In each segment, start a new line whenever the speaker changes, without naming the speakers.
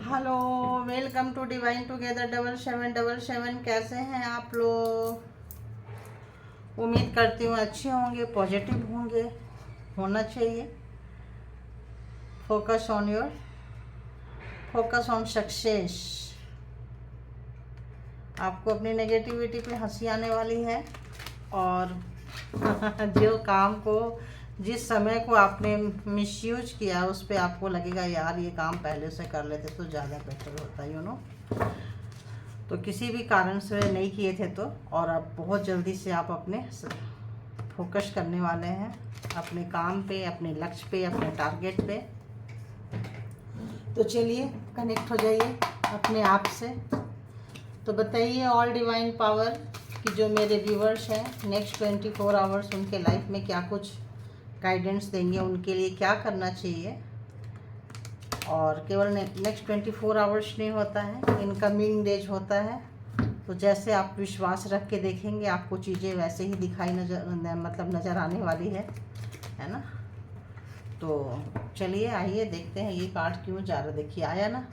Hello, welcome to Divine Together 7777। कैसे हैं आप लोग? उम्मीद करती हूँ अच्छे होंगे, पॉजिटिव होंगे, होना चाहिए। Focus on success. आपको अपनी नेगेटिविटी पे हंसी आने वाली है और जो काम को, जिस समय को आपने मिसयूज किया उस पर आपको लगेगा यार ये काम पहले से कर लेते तो ज़्यादा बेटर होता, तो किसी भी कारण से नहीं किए थे तो, और अब बहुत जल्दी से आप अपने फोकस करने वाले हैं अपने काम पे, अपने लक्ष्य पे, अपने टारगेट पे। तो चलिए कनेक्ट हो जाइए अपने आप से। तो बताइए ऑल डिवाइन पावर कि जो मेरे व्यूवर्स हैं नेक्स्ट 24 आवर्स उनके लाइफ में क्या कुछ गाइडेंस देंगे, उनके लिए क्या करना चाहिए। और केवल नेक्स्ट 24 आवर्स नहीं होता है, इनकमिंग डेज होता है। तो जैसे आप विश्वास रख के देखेंगे आपको चीज़ें वैसे ही दिखाई नज़र आने वाली है ना। तो चलिए आइए देखते हैं ये कार्ड क्यों जा रहा, देखिए आया ना।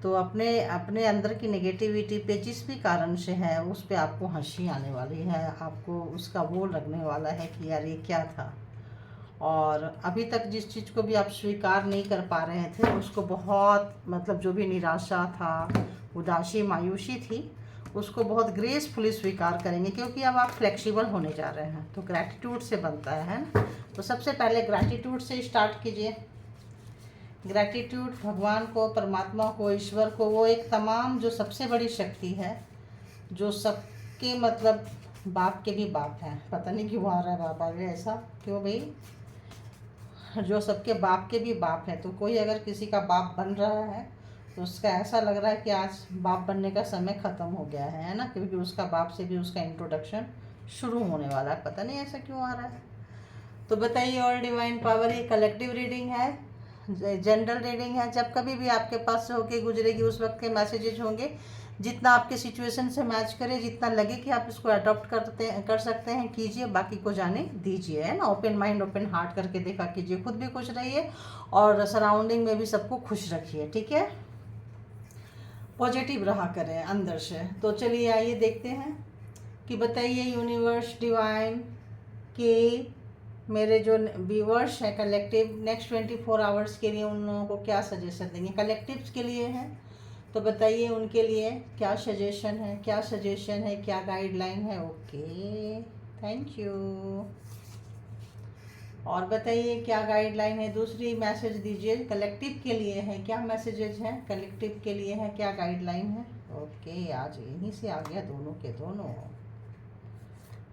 तो अपने अंदर की नेगेटिविटी पे जिस भी कारण से है उस पे आपको हंसी आने वाली है, आपको उसका वो लगने वाला है कि यार ये क्या था। और अभी तक जिस चीज़ को भी आप स्वीकार नहीं कर पा रहे थे उसको बहुत जो भी निराशा था, उदासी, मायूसी थी, उसको बहुत ग्रेसफुली स्वीकार करेंगे क्योंकि अब आप फ्लेक्सिबल होने जा रहे हैं। तो ग्रैटिट्यूड से बनता है ना। तो सबसे पहले ग्रैटिट्यूड से स्टार्ट कीजिए। ग्रैटिट्यूड भगवान को, परमात्मा को, ईश्वर को, वो एक तमाम जो सबसे बड़ी शक्ति है, जो सबके बाप के भी बाप हैं। पता नहीं क्यों आ रहा है बाबा में ऐसा, क्यों भाई? जो सबके बाप के भी बाप है। तो कोई अगर किसी का बाप बन रहा है तो उसका ऐसा लग रहा है कि आज बाप बनने का समय ख़त्म हो गया है ना, क्योंकि उसका बाप से भी उसका इंट्रोडक्शन शुरू होने वाला है। पता नहीं ऐसा क्यों आ रहा है। तो बताइए ऑल डिवाइन पावर, ये कलेक्टिव रीडिंग है, जनरल रीडिंग है। जब कभी भी आपके पास से होके गुजरेगी उस वक्त के मैसेजेज होंगे, जितना आपके सिचुएशन से मैच करे, जितना लगे कि आप इसको अडॉप्ट कर सकते हैं कीजिए, बाकी को जाने दीजिए, है ना। ओपन माइंड, ओपन हार्ट करके देखा कीजिए, खुद भी खुश रहिए और सराउंडिंग में भी सबको खुश रखिए, ठीक है। पॉजिटिव रहा करें अंदर से। तो चलिए आइए देखते हैं कि बताइए यूनिवर्स डिवाइन कि मेरे जो व्यूवर्स हैं कलेक्टिव नेक्स्ट 24 आवर्स के लिए उन लोगों को क्या सजेशन देंगे। कलेक्टिव्स के लिए हैं तो बताइए उनके लिए क्या सजेशन है, क्या सजेशन है, क्या गाइडलाइन है। Okay, thank you. और बताइए क्या गाइडलाइन है, दूसरी मैसेज दीजिए। कलेक्टिव के लिए है क्या मैसेजेज हैं, कलेक्टिव के लिए है क्या गाइडलाइन है। ओके, आज यहीं से आ गया दोनों के दोनों।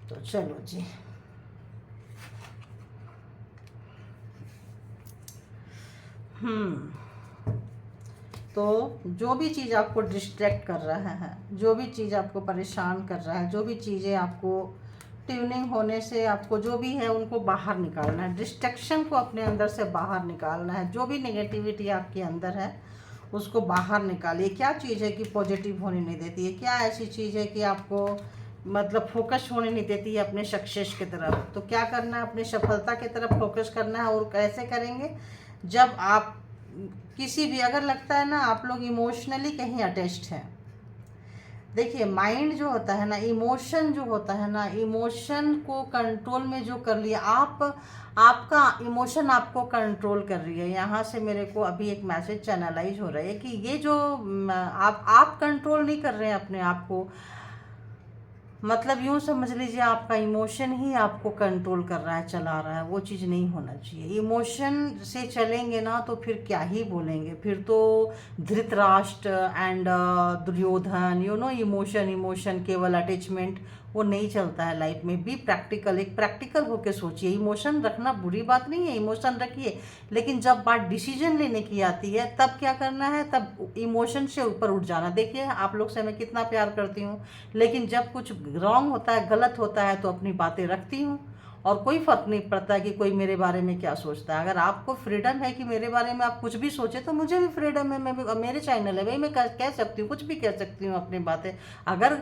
तो चलो जी, तो जो भी चीज़ आपको डिस्ट्रैक्ट कर रहा है, जो भी चीज़ आपको परेशान कर रहा है, जो भी चीज़ें आपको ट्यूनिंग होने से आपको जो भी है उनको बाहर निकालना है। डिस्ट्रैक्शन को अपने अंदर से बाहर निकालना है। जो भी नेगेटिविटी आपके अंदर है उसको बाहर निकालिए। क्या चीज़ है कि पॉजिटिव होने नहीं देती है, क्या ऐसी चीज़ है कि आपको फोकस होने नहीं देती है अपने सक्सेस की तरफ। तो क्या करना है, अपने सफलता की तरफ फोकस करना है। और कैसे करेंगे? जब आप किसी भी, अगर लगता है ना आप लोग इमोशनली कहीं अटैच्ड हैं, देखिए माइंड जो होता है ना, इमोशन जो होता है ना, इमोशन को कंट्रोल में जो कर लिया आपका इमोशन आपको कंट्रोल कर रही है। यहाँ से मेरे को अभी एक मैसेज चैनलाइज हो रहा है कि ये जो आप कंट्रोल नहीं कर रहे हैं अपने आप को, यूँ समझ लीजिए आपका इमोशन ही आपको कंट्रोल कर रहा है, चला रहा है। वो चीज़ नहीं होना चाहिए। इमोशन से चलेंगे ना तो फिर क्या ही बोलेंगे, फिर तो धृतराष्ट्र एंड दुर्योधन, इमोशन केवल अटैचमेंट वो नहीं चलता है लाइफ में। भी प्रैक्टिकल, एक प्रैक्टिकल होके सोचिए। इमोशन रखना बुरी बात नहीं है, इमोशन रखिए, लेकिन जब बात डिसीजन लेने की आती है तब क्या करना है, तब इमोशन से ऊपर उठ जाना। देखिए आप लोग से मैं कितना प्यार करती हूँ, लेकिन जब कुछ रॉन्ग होता है, गलत होता है, तो अपनी बातें रखती हूँ और कोई फ़र्क नहीं पड़ता कि कोई मेरे बारे में क्या सोचता है। अगर आपको फ्रीडम है कि मेरे बारे में आप कुछ भी सोचे, तो मुझे भी फ्रीडम है, मैं भी, मेरे चैनल है भाई, मैं कह सकती हूँ, कुछ भी कह सकती हूँ अपनी बातें। अगर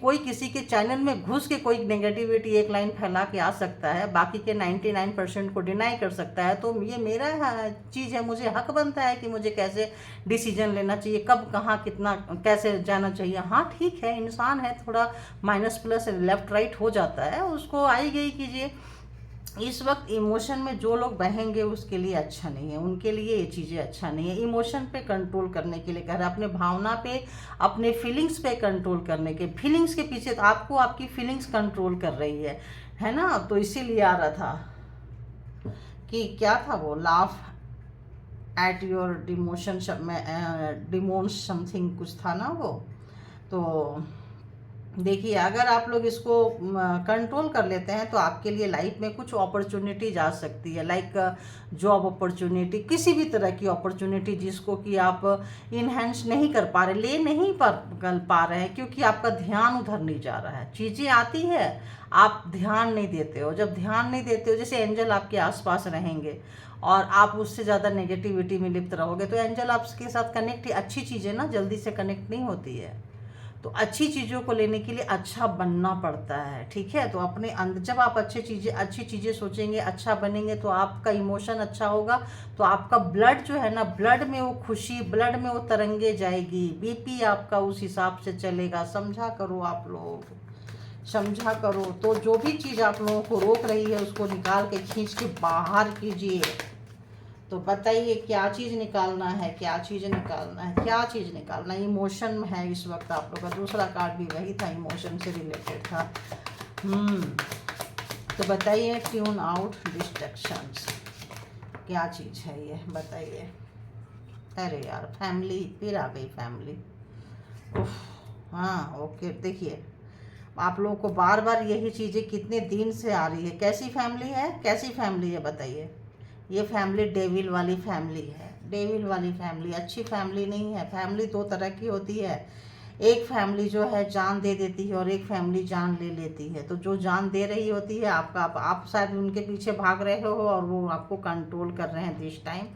कोई किसी के चैनल में घुस के कोई नेगेटिविटी एक लाइन फैला के आ सकता है, बाकी के 99% को डिनाई कर सकता है, तो ये मेरा चीज़ है, मुझे हक बनता है कि मुझे कैसे डिसीजन लेना चाहिए, कब कहाँ कितना कैसे जाना चाहिए। हाँ ठीक है, इंसान है, थोड़ा माइनस प्लस लेफ्ट राइट हो जाता है, उसको आई गई कीजिए। इस वक्त इमोशन में जो लोग बहेंगे उसके लिए अच्छा नहीं है, उनके लिए ये चीज़ें अच्छा नहीं है। इमोशन पे कंट्रोल करने के लिए कह रहा है, अपने भावना पे, अपने फीलिंग्स पे कंट्रोल करने के, फीलिंग्स के पीछे तो आपको आपकी फीलिंग्स कंट्रोल कर रही है ना। तो इसीलिए आ रहा था कि क्या था वो, laugh at your demotion, डिमोन्स something कुछ था ना वो। तो देखिए, अगर आप लोग इसको कंट्रोल कर लेते हैं तो आपके लिए लाइफ में कुछ अपॉर्चुनिटीज आ सकती है, लाइक जॉब अपॉर्चुनिटी, किसी भी तरह की अपॉर्चुनिटी जिसको कि आप इनहेंस नहीं कर पा रहे, ले नहीं कर पा रहे हैं, क्योंकि आपका ध्यान उधर नहीं जा रहा है। चीज़ें आती है, आप ध्यान नहीं देते हो। जब ध्यान नहीं देते हो, जैसे एंजल आपके आसपास रहेंगे और आप उससे ज़्यादा नेगेटिविटी में लिप्त रहोगे, तो एंजल आपके साथ कनेक्ट, अच्छी चीज़ें ना जल्दी से कनेक्ट नहीं होती है। तो अच्छी चीज़ों को लेने के लिए अच्छा बनना पड़ता है, ठीक है। तो अपने अंदर जब आप अच्छी चीज़ें सोचेंगे, अच्छा बनेंगे, तो आपका इमोशन अच्छा होगा, तो आपका ब्लड जो है ना, ब्लड में वो खुशी, ब्लड में वो तरंगे जाएगी, बीपी आपका उस हिसाब से चलेगा। समझा करो आप लोग, समझा करो। तो जो भी चीज़ आप लोगों को रोक रही है उसको निकाल के खींच के बाहर कीजिए। तो बताइए क्या चीज़ निकालना है, क्या चीज़ निकालना है, क्या चीज़ निकालना है। इमोशन है इस वक्त आप लोग का, दूसरा कार्ड भी वही था, इमोशन से रिलेटेड था। तो बताइए, ट्यून आउट डिस्ट्रैक्शंस, क्या चीज़ है ये, बताइए। अरे यार, फैमिली, फिर आ गई फैमिली। उफ, हाँ ओके। देखिए, आप लोगों को बार बार यही चीज़ें कितने दिन से आ रही है। कैसी फैमिली है, कैसी फैमिली है बताइए। ये फैमिली डेविल वाली फैमिली है, डेविल वाली फैमिली, अच्छी फैमिली नहीं है। फैमिली दो तरह की होती है, एक फैमिली जो है जान दे देती है और एक फैमिली जान ले लेती है। तो जो जान दे रही होती है आप शायद उनके पीछे भाग रहे हो और वो आपको कंट्रोल कर रहे हैं दिस टाइम।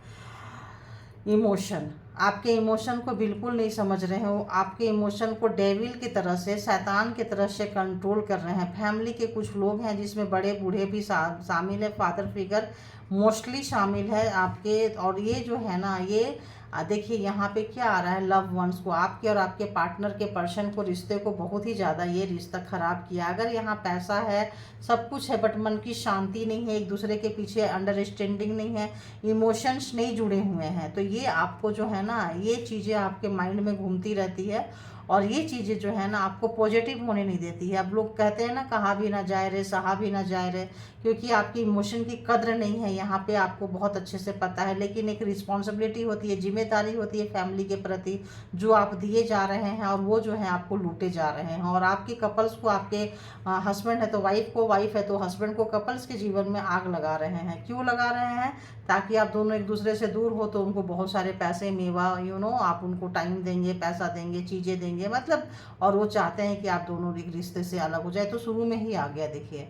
इमोशन, आपके इमोशन को बिल्कुल नहीं समझ रहे हो, आपके इमोशन को डेविल की तरह से, शैतान की तरह से कंट्रोल कर रहे हैं। फैमिली के कुछ लोग हैं जिसमें बड़े बूढ़े भी शामिल है, फादर फिगर मोस्टली शामिल है आपके। और ये जो है ना, ये देखिए यहाँ पे क्या आ रहा है, लव वंस को, आपके और आपके पार्टनर के पर्सन को, रिश्ते को बहुत ही ज़्यादा ये रिश्ता ख़राब किया। अगर यहाँ पैसा है, सब कुछ है, बट मन की शांति नहीं है, एक दूसरे के पीछे अंडरस्टैंडिंग नहीं है, इमोशंस नहीं जुड़े हुए हैं, तो ये आपको जो है ना, ये चीज़ें आपके माइंड में घूमती रहती है और ये चीज़ें जो है ना आपको पॉजिटिव होने नहीं देती है। अब लोग कहते हैं ना, कहा भी ना जाए रे, सहा भी ना जाए रे, क्योंकि आपकी इमोशन की कद्र नहीं है यहाँ पे, आपको बहुत अच्छे से पता है। लेकिन एक रिस्पॉन्सिबिलिटी होती है, जिम्मेदारी होती है फैमिली के प्रति, जो आप दिए जा रहे हैं और वो जो है आपको लूटे जा रहे हैं। और आपके कपल्स को, आपके हस्बैंड है तो वाइफ को, वाइफ है तो हस्बैंड को, कपल्स के जीवन में आग लगा रहे हैं। क्यों लगा रहे हैं? ताकि आप दोनों एक दूसरे से दूर हो, तो उनको बहुत सारे पैसे, मेवा, आप उनको टाइम देंगे, पैसा देंगे, चीज़ें देंगे, मतलब, और वो चाहते हैं कि आप दोनों एक रिश्ते से अलग हो जाए। तो शुरू में ही आ गया, देखिए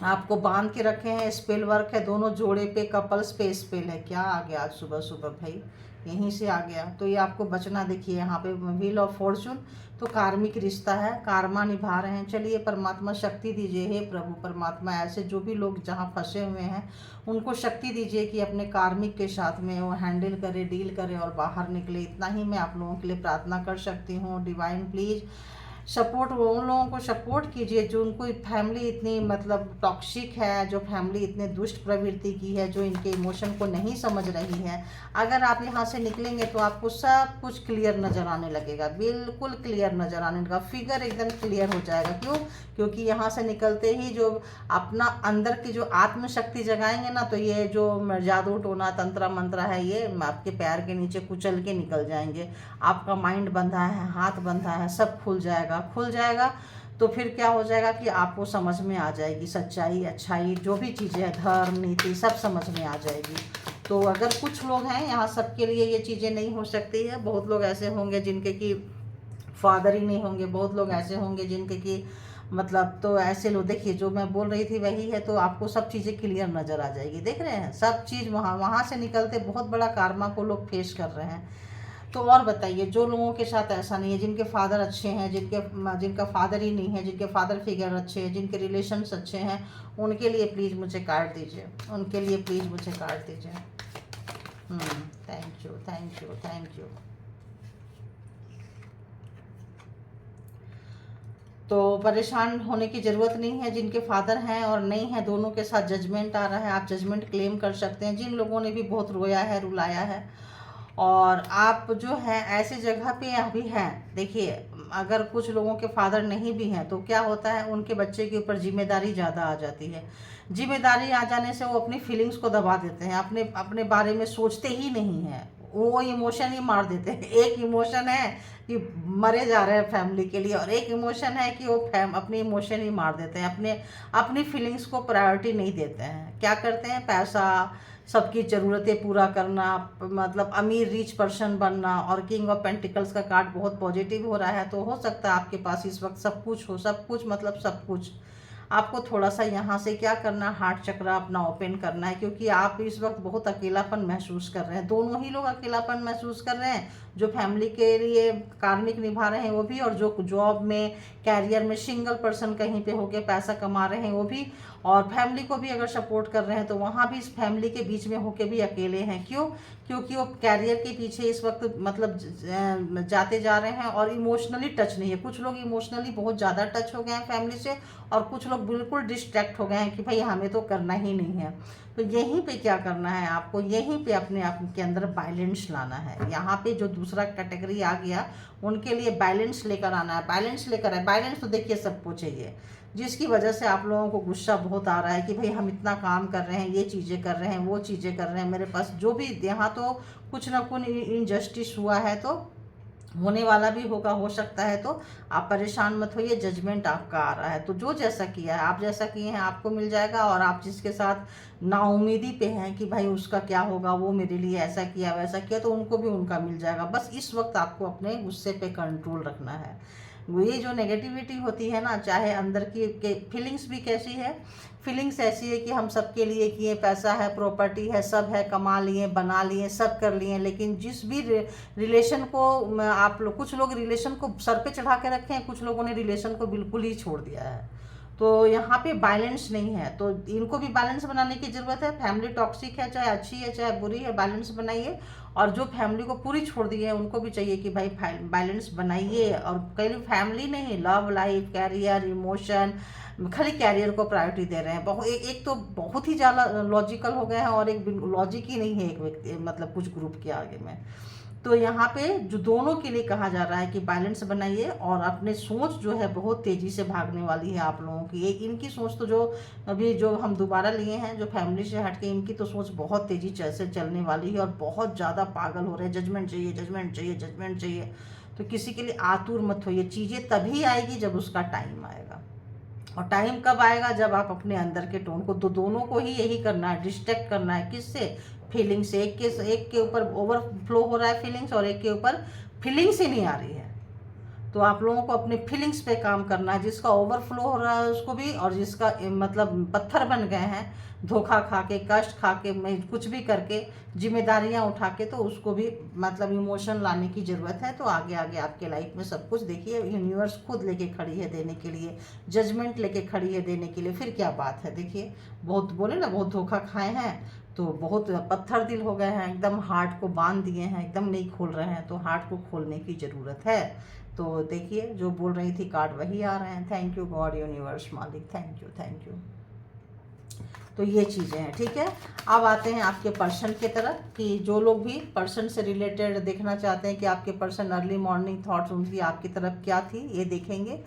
आपको बांध के रखे हैं, स्पेल वर्क है, दोनों जोड़े पे, कपल्स पे स्पेल है। क्या आ गया आज सुबह सुबह भाई, यहीं से आ गया। तो ये आपको बचना, देखिए यहाँ पे व्हील ऑफ फॉर्चून, तो कार्मिक रिश्ता है, कार्मा निभा रहे हैं। चलिए परमात्मा शक्ति दीजिए, हे प्रभु परमात्मा, ऐसे जो भी लोग जहाँ फंसे हुए हैं उनको शक्ति दीजिए कि अपने कार्मिक के साथ में वो हैंडल करे, डील करे और बाहर निकले। इतना ही मैं आप लोगों के लिए प्रार्थना कर सकती हूँ। डिवाइन प्लीज़ सपोर्ट, उन लोगों को सपोर्ट कीजिए जो उनको फैमिली इतनी मतलब टॉक्सिक है, जो फैमिली इतने दुष्ट प्रवृत्ति की है, जो इनके इमोशन को नहीं समझ रही है। अगर आप यहाँ से निकलेंगे तो आपको सब कुछ क्लियर नज़र आने लगेगा, बिल्कुल क्लियर नज़र आने लगेगा, फिगर एकदम क्लियर हो जाएगा। क्यों? क्योंकि यहाँ से निकलते ही जो अपना अंदर की जो आत्मशक्ति जगाएंगे ना, तो ये जो जादू टोना तंत्र मंत्र है, ये आपके पैर के नीचे कुचल के निकल जाएंगे। आपका माइंड बंधा है, हाथ बंधा है, सब खुल जाएगा। तो फिर क्या हो जाएगा कि आपको समझ में आ जाएगी सच्चाई, अच्छाई, जो भी चीज़ें हैं, धर्म, नीति, सब समझ में आ जाएगी। तो अगर कुछ लोग हैं यहाँ, सबके लिए ये चीज़ें नहीं हो सकती है। बहुत लोग ऐसे होंगे जिनके कि फादर ही नहीं होंगे, बहुत लोग ऐसे होंगे जिनके कि मतलब तो ऐसे लो, देखिए जो मैं बोल रही थी वही है, तो आपको सब चीज़ें क्लियर नज़र आ जाएगी। देख रहे हैं सब चीज़ वहाँ वहाँ से निकलते बहुत बड़ा कार्मा को लोग फेस कर रहे हैं। तो और बताइए, जो लोगों के साथ ऐसा नहीं है, जिनके फादर अच्छे हैं, जिनका फादर ही नहीं है, जिनके फादर फिगर अच्छे हैं, जिनके रिलेशंस अच्छे हैं, उनके लिए प्लीज़ मुझे कार्ड दीजिए, उनके लिए प्लीज़ मुझे कार्ड दीजिए। Thank you, thank you, thank you. तो परेशान होने की ज़रूरत नहीं है, जिनके फादर हैं और नहीं है, दोनों के साथ जजमेंट आ रहा है, आप जजमेंट क्लेम कर सकते हैं। जिन लोगों ने भी बहुत रोया है, रुलाया है, और आप जो है ऐसी जगह पे अभी हैं, देखिए अगर कुछ लोगों के फादर नहीं भी हैं तो क्या होता है, उनके बच्चे के ऊपर जिम्मेदारी ज़्यादा आ जाती है। जिम्मेदारी आ जाने से वो अपनी फीलिंग्स को दबा देते हैं, अपने अपने बारे में सोचते ही नहीं हैं, वो इमोशन ही मार देते हैं। एक इमोशन है कि मरे जा रहे हैं फैमिली के लिए, और एक इमोशन है कि वो अपनी इमोशन ही मार देते हैं, अपनी फीलिंग्स को प्रायोरिटी नहीं देते हैं। क्या करते हैं, पैसा, सबकी ज़रूरतें पूरा करना, मतलब अमीर रिच पर्सन बनना। और किंग ऑफ पेंटिकल्स का कार्ड बहुत पॉजिटिव हो रहा है, तो हो सकता है आपके पास इस वक्त सब कुछ हो, सब कुछ मतलब सब कुछ। आपको थोड़ा सा यहाँ से क्या करना, हार्ट चक्र अपना ओपन करना है, क्योंकि आप इस वक्त बहुत अकेलापन महसूस कर रहे हैं। दोनों ही लोग अकेलापन महसूस कर रहे हैं, जो फैमिली के लिए कार्मिक निभा रहे हैं वो भी, और जो जॉब में, कैरियर में सिंगल पर्सन कहीं पे होके पैसा कमा रहे हैं वो भी, और फैमिली को भी अगर सपोर्ट कर रहे हैं तो वहाँ भी इस फैमिली के बीच में होके भी अकेले हैं। क्यों? क्योंकि वो कैरियर के पीछे इस वक्त मतलब जाते जा रहे हैं, और इमोशनली टच नहीं है। कुछ लोग इमोशनली बहुत ज़्यादा टच हो गए हैं फैमिली से, और कुछ लोग बिल्कुल डिस्ट्रैक्ट हो गए हैं कि भाई हमें तो करना ही नहीं है। तो यहीं पे क्या करना है आपको, यहीं पे अपने आप के अंदर बैलेंस लाना है। यहाँ पे जो दूसरा कैटेगरी आ गया उनके लिए बैलेंस लेकर आना है, बैलेंस लेकर आए। बैलेंस तो देखिए सबको चाहिए, जिसकी वजह से आप लोगों को गुस्सा बहुत आ रहा है कि भाई हम इतना काम कर रहे हैं, ये चीज़ें कर रहे हैं, वो चीज़ें कर रहे हैं, मेरे पास जो भी, यहाँ तो कुछ ना कुछ इनजस्टिस हुआ है, तो होने वाला भी होगा, हो सकता है। तो आप परेशान मत होइए, जजमेंट आपका आ रहा है, तो जो जैसा किया है, आप जैसा किए हैं आपको मिल जाएगा। और आप जिसके साथ नाउमीदी पे हैं कि भाई उसका क्या होगा, वो मेरे लिए ऐसा किया वैसा किया, तो उनको भी उनका मिल जाएगा। बस इस वक्त आपको अपने गुस्से पे कंट्रोल रखना है। ये जो नेगेटिविटी होती है ना, चाहे अंदर की फीलिंग्स भी कैसी है, फीलिंग्स ऐसी है कि हम सबके लिए किए, पैसा है, प्रॉपर्टी है, सब है, कमा लिए, बना लिए, सब कर लिए, लेकिन जिस भी रिलेशन को आप लोग, कुछ लोग रिलेशन को सर पे चढ़ा के रखे हैं, कुछ लोगों ने रिलेशन को बिल्कुल ही छोड़ दिया है। तो यहाँ पे बैलेंस नहीं है, तो इनको भी बैलेंस बनाने की ज़रूरत है। फैमिली टॉक्सिक है, चाहे अच्छी है चाहे बुरी है, बैलेंस बनाइए। और जो फैमिली को पूरी छोड़ दी है उनको भी चाहिए कि भाई बैलेंस बनाइए। और कहीं फैमिली नहीं, लव लाइफ, कैरियर, इमोशन, खाली कैरियर को प्रायोरिटी दे रहे हैं। एक तो बहुत ही ज़्यादा लॉजिकल हो गए हैं, और एक लॉजिक ही नहीं है एक व्यक्ति, मतलब कुछ ग्रुप के आगे में। तो यहाँ पे जो दोनों के लिए कहा जा रहा है कि बैलेंस बनाइए, और अपने सोच जो है बहुत तेज़ी से भागने वाली है आप लोगों की। एक इनकी सोच तो जो अभी जो हम दोबारा लिए हैं, जो फैमिली से हट के, इनकी तो सोच बहुत तेज़ी से चलने वाली है, और बहुत ज़्यादा पागल हो रहे हैं। जजमेंट चाहिए, जजमेंट चाहिए, जजमेंट चाहिए। तो किसी के लिए आतुर मत होइए, चीज़ें तभी आएगी जब उसका टाइम आएगा। और टाइम कब आएगा, जब आप अपने अंदर के टोन को, तो दोनों को ही यही करना है, डिस्ट्रैक्ट करना है। किससे? फीलिंग से। एक के ऊपर ओवरफ्लो हो रहा है फीलिंग्स, और एक के ऊपर फीलिंग्स ही नहीं आ रही है। तो आप लोगों को अपने फीलिंग्स पे काम करना है। जिसका ओवरफ्लो हो रहा है उसको भी, और जिसका मतलब पत्थर बन गए हैं, धोखा खा के, कष्ट खा के, कुछ भी करके, जिम्मेदारियां उठा के, तो उसको भी मतलब इमोशन लाने की ज़रूरत है। तो आगे आगे आपके लाइफ में सब कुछ देखिए, यूनिवर्स खुद लेके खड़ी है देने के लिए, जजमेंट लेके खड़ी है देने के लिए। फिर क्या बात है, देखिए बहुत बोले ना, बहुत धोखा खाए हैं, तो बहुत पत्थर दिल हो गए हैं, एकदम हार्ट को बांध दिए हैं, एकदम नहीं खोल रहे हैं। तो हार्ट को खोलने की ज़रूरत है। तो देखिए जो बोल रही थी कार्ड वही आ रहे हैं। थैंक यू गॉड, यूनिवर्स, मालिक, थैंक यू, थैंक यू। तो ये चीज़ें हैं, ठीक है। अब आते हैं आपके पर्सन की तरफ, कि जो लोग भी पर्सन से रिलेटेड देखना चाहते हैं कि आपके पर्सन अर्ली मॉर्निंग थॉट्स उनकी आपकी तरफ क्या थी, ये देखेंगे।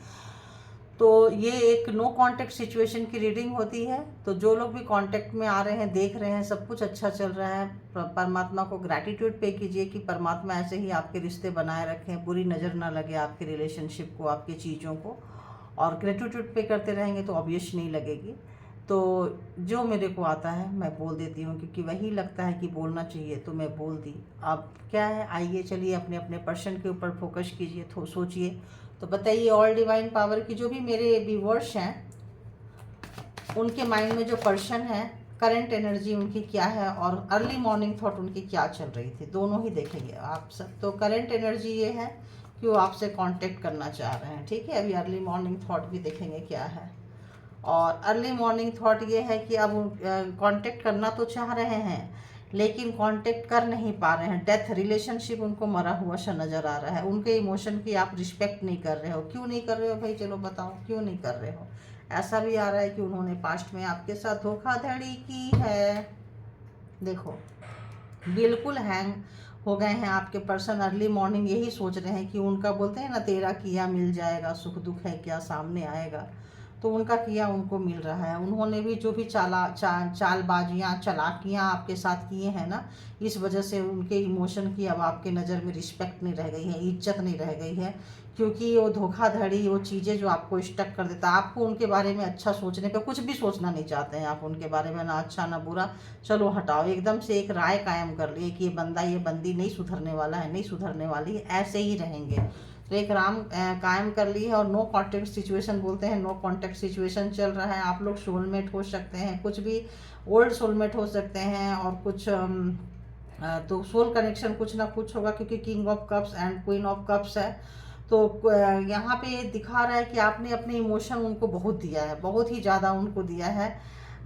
तो ये एक नो कांटेक्ट सिचुएशन की रीडिंग होती है। तो जो लोग भी कांटेक्ट में आ रहे हैं, देख रहे हैं, सब कुछ अच्छा चल रहा है, परमात्मा को ग्रैटिट्यूड पे कीजिए कि परमात्मा ऐसे ही आपके रिश्ते बनाए रखें, बुरी नज़र ना लगे आपके रिलेशनशिप को, आपकी चीज़ों को। और ग्रेटिट्यूड पे करते रहेंगे तो ऑब्वियस नहीं लगेगी। तो जो मेरे को आता है मैं बोल देती हूँ, क्योंकि वही लगता है कि बोलना चाहिए, तो मैं बोल दी। अब क्या है, आइए चलिए अपने अपने पर्सन के ऊपर फोकस कीजिए, सोचिए, तो बताइए ऑल डिवाइन पावर की जो भी मेरे व्यूअर्स हैं उनके माइंड में जो पर्सन है, करंट एनर्जी उनकी क्या है और अर्ली मॉर्निंग थॉट उनकी क्या चल रही थी, दोनों ही देखेंगे आप सब। तो करंट एनर्जी ये है कि वो आपसे कांटेक्ट करना चाह रहे हैं, ठीक है। अभी अर्ली मॉर्निंग थॉट भी देखेंगे क्या है। और अर्ली मॉर्निंग थॉट ये है कि अब कांटेक्ट करना तो चाह रहे हैं लेकिन कांटेक्ट कर नहीं पा रहे हैं। डेथ रिलेशनशिप उनको मरा हुआ सा नज़र आ रहा है। उनके इमोशन की आप रिस्पेक्ट नहीं कर रहे हो। क्यों नहीं कर रहे हो भाई, चलो बताओ क्यों नहीं कर रहे हो। ऐसा भी आ रहा है कि उन्होंने पास्ट में आपके साथ धोखाधड़ी की है। देखो बिल्कुल हैंग हो गए हैं आपके पर्सन। अर्ली मॉर्निंग यही सोच रहे हैं कि उनका, बोलते हैं ना, तेरा किया मिल जाएगा, सुख दुख है क्या सामने आएगा। तो उनका किया उनको मिल रहा है। उन्होंने भी जो भी चालबाजियाँ चालाकियाँ आपके साथ किए हैं ना, इस वजह से उनके इमोशन की अब आपके नज़र में रिस्पेक्ट नहीं रह गई है, इज्जत नहीं रह गई है। क्योंकि वो धोखाधड़ी, वो चीज़ें जो आपको स्टक कर देता है, आपको उनके बारे में अच्छा सोचने पे कुछ भी सोचना नहीं चाहते हैं आप उनके बारे में, ना अच्छा ना बुरा। चलो हटाओ, एकदम से एक राय कायम कर लिए कि ये बंदा ये बंदी नहीं सुधरने वाला है, नहीं सुधरने वाली है, ऐसे ही रहेंगे। तो एक राम कायम कर ली है। और नो कॉन्टेक्ट सिचुएशन बोलते हैं, नो कॉन्टेक्ट सिचुएशन चल रहा है। आप लोग सोलमेट हो सकते हैं, कुछ भी ओल्ड सोलमेट हो सकते हैं और कुछ तो सोल कनेक्शन कुछ ना कुछ होगा, क्योंकि king of cups and queen of cups है। तो यहाँ पे दिखा रहा है कि आपने अपने इमोशन उनको बहुत दिया है, बहुत ही ज़्यादा उनको दिया है।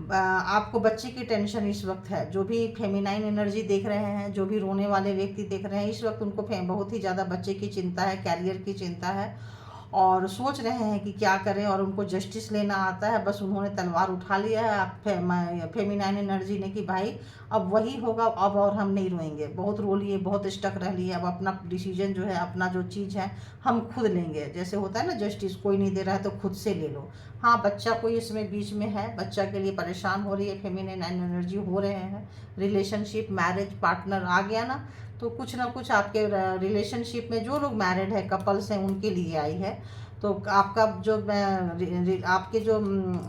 आपको बच्चे की टेंशन इस वक्त है। जो भी फेमिनाइन एनर्जी देख रहे हैं, जो भी रोने वाले व्यक्ति देख रहे हैं, इस वक्त उनको बहुत ही ज़्यादा बच्चे की चिंता है, कैरियर की चिंता है और सोच रहे हैं कि क्या करें। और उनको जस्टिस लेना आता है, बस उन्होंने तलवार उठा लिया है आप फेमिनाइन एनर्जी ने कि भाई अब वही होगा, अब और हम नहीं रोएंगे। बहुत रो लिए, बहुत स्टक रह लिए, अब अपना डिसीजन जो है, अपना जो चीज़ है हम खुद लेंगे। जैसे होता है ना, जस्टिस कोई नहीं दे रहा है तो खुद से ले लो। हाँ, बच्चा कोई इसमें बीच में है, बच्चा के लिए परेशान हो रही है, फेमिनाइन एनर्जी हो रहे हैं। रिलेशनशिप, मैरिज, पार्टनर आ गया ना, तो कुछ ना कुछ आपके रिलेशनशिप में जो लोग मैरिड है, कपल्स हैं, उनके लिए आई है। तो आपका जो आपके जो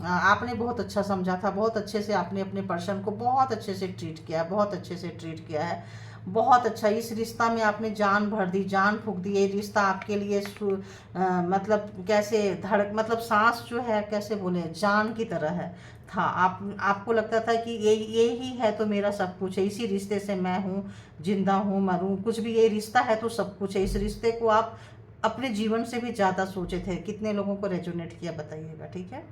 आपने बहुत अच्छा समझा था, बहुत अच्छे से आपने अपने पर्सन को बहुत अच्छे से ट्रीट किया, बहुत अच्छे से ट्रीट किया है, बहुत अच्छा। इस रिश्ता में आपने जान भर दी, जान फूंक दी। ये रिश्ता आपके लिए मतलब कैसे मतलब सांस जो है, कैसे बोले, जान की तरह है था। आपको लगता था कि ये ही है तो मेरा सब कुछ है, इसी रिश्ते से मैं हूँ, जिंदा हूँ, मरूँ, कुछ भी, ये रिश्ता है तो सब कुछ है। इस रिश्ते को आप अपने जीवन से भी ज़्यादा सोचे थे। कितने लोगों को रेजोनेट किया बताइएगा, ठीक है।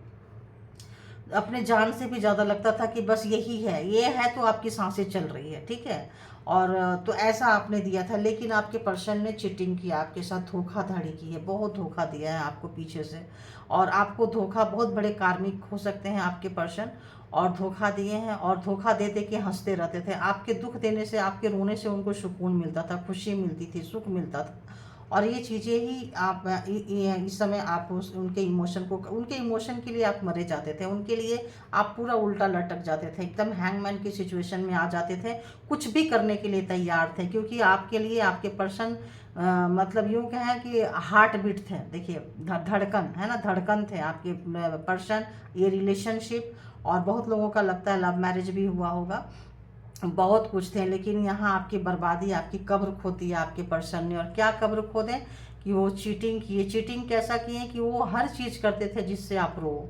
अपने जान से भी ज़्यादा लगता था कि बस यही है, ये है तो आपकी सांसें चल रही है, ठीक है। और तो ऐसा आपने दिया था, लेकिन आपके पर्सन ने चीटिंग किया, आपके साथ धोखाधड़ी की है, बहुत धोखा दिया है आपको पीछे से। और आपको धोखा, बहुत बड़े कार्मिक हो सकते हैं आपके पर्सन, और धोखा दिए हैं। और धोखा दे दे के हंसते रहते थे। आपके दुख देने से, आपके रोने से उनको सुकून मिलता था, खुशी मिलती थी, सुख मिलता था। और ये चीज़ें ही आप इस समय आप उनके इमोशन को, उनके इमोशन के लिए आप मरे जाते थे, उनके लिए आप पूरा उल्टा लटक जाते थे, एकदम हैंगमैन की सिचुएशन में आ जाते थे, कुछ भी करने के लिए तैयार थे। क्योंकि आपके लिए आपके पर्सन मतलब यूँ कहें कि हार्ट बीट थे। देखिए धड़कन है ना, धड़कन थे आपके पर्सन। ये रिलेशनशिप, और बहुत लोगों का लगता है लव मैरिज भी हुआ होगा, बहुत कुछ थे। लेकिन यहाँ आपकी बर्बादी, आपकी कब्र खोदी है आपके पर्सन ने। और क्या कब्र खोदे कि वो चीटिंग किए। चीटिंग कैसा किए कि वो हर चीज़ करते थे जिससे आप रो।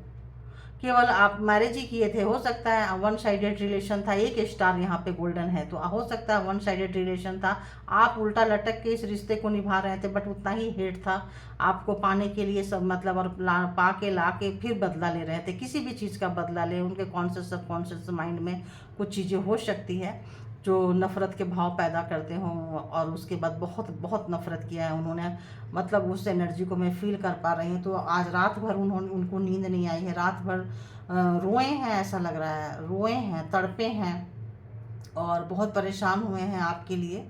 केवल आप मैरिज ही किए थे, हो सकता है वन साइडेड रिलेशन था, एक स्टार यहाँ पे गोल्डन है, तो हो सकता है वन साइडेड रिलेशन था। आप उल्टा लटक के इस रिश्ते को निभा रहे थे, बट उतना ही हेट था आपको पाने के लिए सब, मतलब, और पा के ला के फिर बदला ले रहे थे। किसी भी चीज़ का बदला ले, उनके कॉन्शियस सबकॉन्शियस माइंड में कुछ चीज़ें हो सकती है जो नफ़रत के भाव पैदा करते हों, और उसके बाद बहुत बहुत नफ़रत किया है उन्होंने। मतलब उस एनर्जी को मैं फील कर पा रही हूँ। तो आज रात भर उनको नींद नहीं आई है, रात भर रोए हैं, ऐसा लग रहा है, रोए हैं, तड़पे हैं और बहुत परेशान हुए हैं आपके लिए।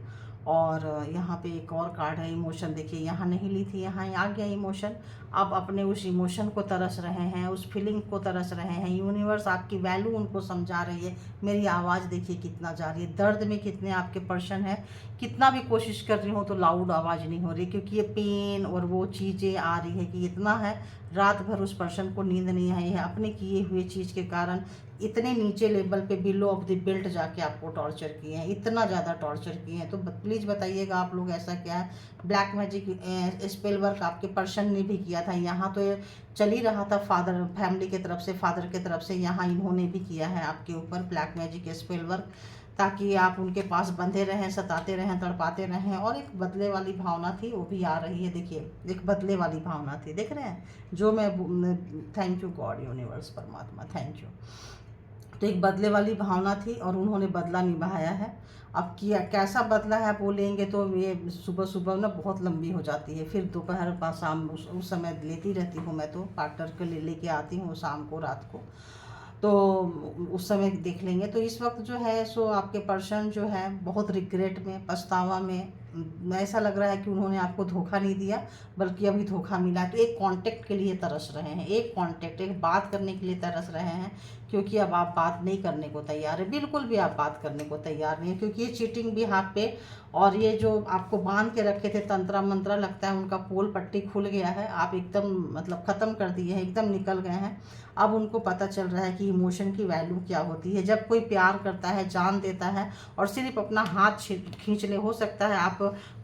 और यहाँ पे एक और कार्ड है इमोशन। देखिए यहाँ नहीं ली थी, यहाँ आ गया इमोशन। अब अपने उस इमोशन को तरस रहे हैं, उस फीलिंग को तरस रहे हैं। यूनिवर्स आपकी वैल्यू उनको समझा रही है। मेरी आवाज़ देखिए कितना जा रही है, दर्द में कितने आपके पर्सन है। कितना भी कोशिश कर रही हूँ तो लाउड आवाज़ नहीं हो रही, क्योंकि ये पेन और वो चीज़ें आ रही है कि इतना है। रात भर उस पर्सन को नींद नहीं आई है अपने किए हुए चीज़ के कारण। इतने नीचे लेवल पे बिलो ऑफ द बेल्ट जाके आपको टॉर्चर किए हैं, इतना ज़्यादा टॉर्चर किए हैं। तो प्लीज़ बताइएगा आप लोग ऐसा क्या है। ब्लैक मैजिक स्पेल वर्क आपके पर्सन ने भी किया था। यहाँ तो चल ही रहा था फादर फैमिली की तरफ से, फादर की तरफ से, यहाँ इन्होंने भी किया है आपके ऊपर ब्लैक मैजिक स्पेल वर्क, ताकि आप उनके पास बंधे रहें, सताते रहें, तड़पाते रहें। और एक बदले वाली भावना थी, वो भी आ रही है। देखिए, एक बदले वाली भावना थी, देख रहे हैं जो मैं, थैंक यू गॉड यूनिवर्स परमात्मा, थैंक यू। तो एक बदले वाली भावना थी और उन्होंने बदला निभाया है। अब किया कैसा बदला है बोलेंगे तो ये सुबह सुबह ना बहुत लंबी हो जाती है, फिर दोपहर का शाम उस समय लेती रहती हूँ मैं, तो पार्टनर को लेके आती हूँ शाम को, रात को, तो उस समय देख लेंगे। तो इस वक्त जो है सो आपके पर्सन जो है बहुत रिग्रेट में, पछतावा में, ऐसा लग रहा है कि उन्होंने आपको धोखा नहीं दिया बल्कि अभी धोखा मिला है। तो एक कांटेक्ट के लिए तरस रहे हैं, एक कांटेक्ट, एक बात करने के लिए तरस रहे हैं, क्योंकि अब आप बात नहीं करने को तैयार है, बिल्कुल भी आप बात करने को तैयार नहीं है, क्योंकि ये चीटिंग भी हाथ पे, और ये जो आपको बांध के रखे थे तंत्रा मंत्रा, लगता है उनका पोल पट्टी खुल गया है, आप एकदम मतलब ख़त्म कर दिए हैं, एकदम निकल गए हैं। अब उनको पता चल रहा है कि इमोशन की वैल्यू क्या होती है। जब कोई प्यार करता है, जान देता है और सिर्फ अपना हाथ खींच ले, हो सकता है आप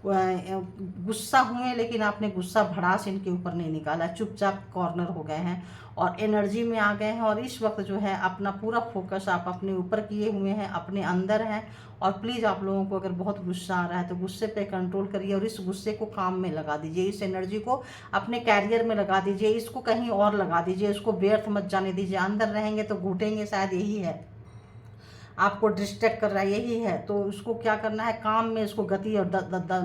गुस्सा हुए लेकिन आपने गुस्सा भड़ास इनके ऊपर नहीं निकाला, चुपचाप कॉर्नर हो गए हैं और एनर्जी में आ गए हैं। और इस वक्त जो है अपना पूरा फोकस आप अपने ऊपर किए हुए हैं, अपने अंदर हैं। और प्लीज़ आप लोगों को अगर बहुत गुस्सा आ रहा है तो गुस्से पे कंट्रोल करिए और इस गुस्से को काम में लगा दीजिए, इस एनर्जी को अपने कैरियर में लगा दीजिए, इसको कहीं और लगा दीजिए, इसको व्यर्थ मत जाने दीजिए। अंदर रहेंगे तो घुटेंगे, शायद यही है आपको डिस्ट्रैक्ट कर रहा है, यही है। तो उसको क्या करना है, काम में इसको गति और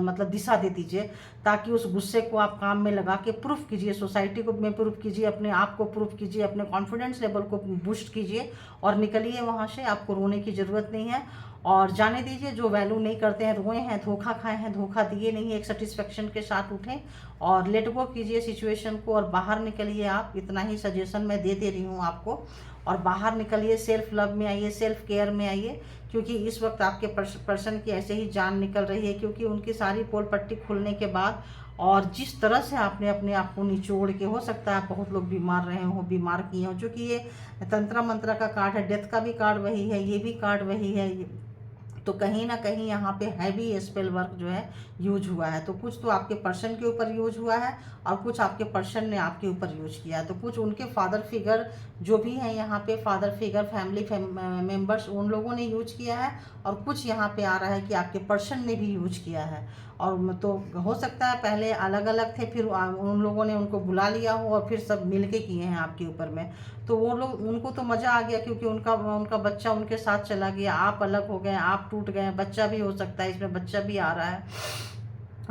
मतलब दिशा दे दीजिए, ताकि उस गुस्से को आप काम में लगा के प्रूफ कीजिए, सोसाइटी को में प्रूफ कीजिए, अपने आप को प्रूफ कीजिए, अपने कॉन्फिडेंस लेवल को बूस्ट कीजिए और निकलिए वहाँ से। आपको रोने की ज़रूरत नहीं है और जाने दीजिए। जो वैल्यू नहीं करते हैं, रोए हैं, धोखा खाए हैं, धोखा दिए नहीं, एक सेटिस्फेक्शन के साथ उठें और लेट गो कीजिए सिचुएशन को और बाहर निकलिए आप। इतना ही सजेशन मैं दे रही हूँ आपको। और बाहर निकलिए, सेल्फ लव में आइए, सेल्फ केयर में आइए, क्योंकि इस वक्त आपके पर्सन की ऐसे ही जान निकल रही है, क्योंकि उनकी सारी पोल पट्टी खुलने के बाद और जिस तरह से आपने अपने आप को निचोड़ के, हो सकता है बहुत लोग बीमार रहे हों, बीमार किए हों, क्योंकि ये तंत्र मंत्र का कार्ड है, डेथ का भी कार्ड वही है, ये भी कार्ड वही है। तो कहीं ना कहीं यहाँ पे हैवी स्पेल वर्क जो है यूज हुआ है। तो कुछ तो आपके पर्सन के ऊपर यूज हुआ है और कुछ आपके पर्सन ने आपके ऊपर यूज किया है। तो कुछ उनके फादर फिगर जो भी हैं यहाँ पे, फादर फिगर, फैमिली मेम्बर्स, उन लोगों ने यूज किया है और कुछ यहाँ पे आ रहा है कि आपके पर्सन ने भी यूज किया है। और तो हो सकता है पहले अलग अलग थे, फिर उन लोगों ने उनको बुला लिया हो और फिर सब मिल के किए हैं आपके ऊपर में। तो वो लोग, उनको तो मज़ा आ गया, क्योंकि उनका बच्चा उनके साथ चला गया, आप अलग हो गए, आप टूट गए, बच्चा भी हो सकता है, इसमें बच्चा भी आ रहा है,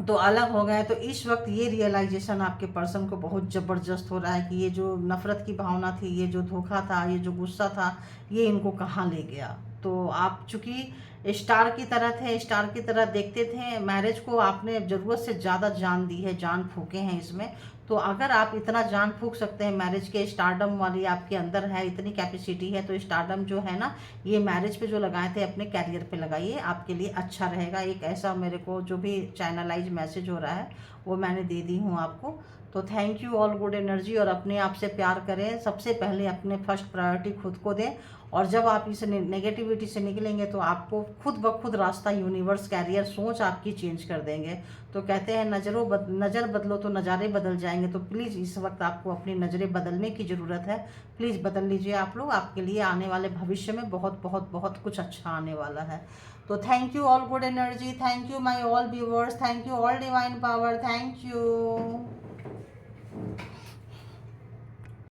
तो अलग हो गए। तो इस वक्त ये रियलाइजेशन आपके पर्सन को बहुत ज़बरदस्त हो रहा है कि ये जो नफ़रत की भावना थी, ये जो धोखा था, ये जो गुस्सा था, ये इनको कहाँ ले गया। तो आप चूँकि स्टार की तरह थे, स्टार की तरह देखते थे, मैरिज को आपने ज़रूरत से ज़्यादा जान दी है, जान फूके हैं इसमें। तो अगर आप इतना जान फूक सकते हैं मैरिज के, स्टारडम वाली आपके अंदर है, इतनी कैपेसिटी है, तो स्टारडम जो है ना, ये मैरिज पे जो लगाए थे अपने कैरियर पे लगाइए, आपके लिए अच्छा रहेगा। एक ऐसा मेरे को जो भी चैनलाइज मैसेज हो रहा है वो मैंने दे दी हूँ आपको। तो thank you all good energy. और अपने आप से प्यार करें, सबसे पहले अपने फर्स्ट प्रायोरिटी खुद को दें। और जब आप इस नेगेटिविटी से निकलेंगे तो आपको खुद ब खुद रास्ता, यूनिवर्स, कैरियर, सोच आपकी चेंज कर देंगे। तो कहते हैं नज़र बदलो तो नज़ारे बदल जाएंगे। तो प्लीज़ इस वक्त आपको अपनी नज़रें बदलने की ज़रूरत है, प्लीज़ बदल लीजिए आप लोग। आपके लिए आने वाले भविष्य में बहुत बहुत बहुत कुछ अच्छा आने वाला है। तो thank you all good energy, thank you my all viewers, thank you all divine power, thank you.